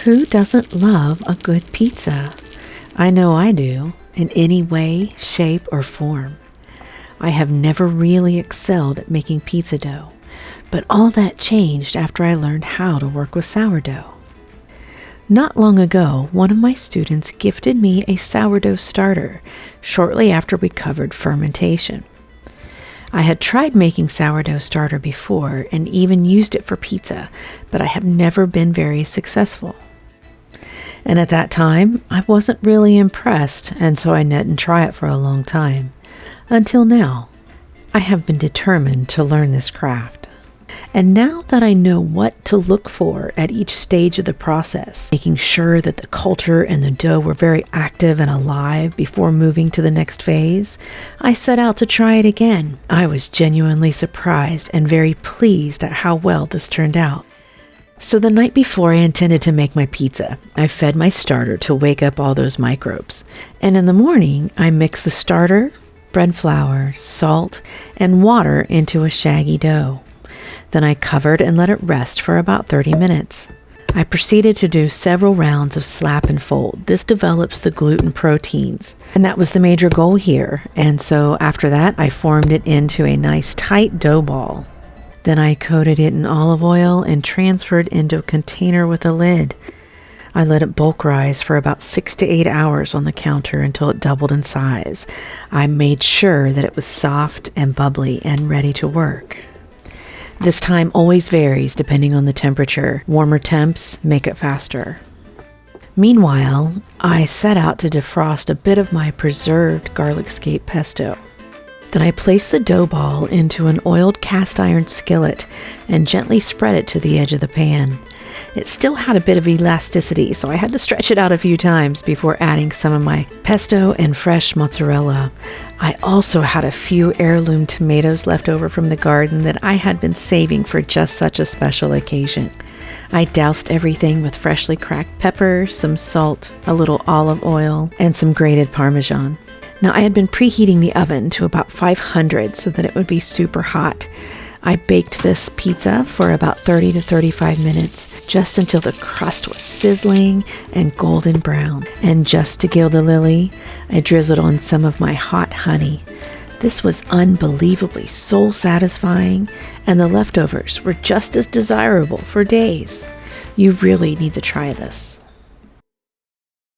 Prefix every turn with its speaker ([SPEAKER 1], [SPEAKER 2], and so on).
[SPEAKER 1] Who doesn't love a good pizza? I know I do, in any way, shape, or form. I have never really excelled at making pizza dough, but all that changed after I learned how to work with sourdough. Not long ago, one of my students gifted me a sourdough starter shortly after we covered fermentation. I had tried making sourdough starter before and even used it for pizza, but I have never been very successful. And at that time, I wasn't really impressed, and so I didn't try it for a long time. Until now, I have been determined to learn this craft. And now that I know what to look for at each stage of the process, making sure that the culture and the dough were very active and alive before moving to the next phase, I set out to try it again. I was genuinely surprised and very pleased at how well this turned out. So the night before I intended to make my pizza, I fed my starter to wake up all those microbes. And in the morning, I mixed the starter, bread flour, salt, and water into a shaggy dough. Then I covered and let it rest for about 30 minutes. I proceeded to do several rounds of slap and fold. This develops the gluten proteins, and that was the major goal here. And so after that, I formed it into a nice tight dough ball. Then I coated it in olive oil and transferred into a container with a lid. I let it bulk rise for about 6 to 8 hours on the counter until it doubled in size. I made sure that it was soft and bubbly and ready to work. This time always varies depending on the temperature. Warmer temps make it faster. Meanwhile, I set out to defrost a bit of my preserved garlic scape pesto. Then I placed the dough ball into an oiled cast iron skillet and gently spread it to the edge of the pan. It still had a bit of elasticity, so I had to stretch it out a few times before adding some of my pesto and fresh mozzarella. I also had a few heirloom tomatoes left over from the garden that I had been saving for just such a special occasion. I doused everything with freshly cracked pepper, some salt, a little olive oil, and some grated Parmesan. Now, I had been preheating the oven to about 500 so that it would be super hot. I baked this pizza for about 30 to 35 minutes, just until the crust was sizzling and golden brown. And just to gild the lily, I drizzled on some of my hot honey. This was unbelievably soul-satisfying, and the leftovers were just as desirable for days. You really need to try this.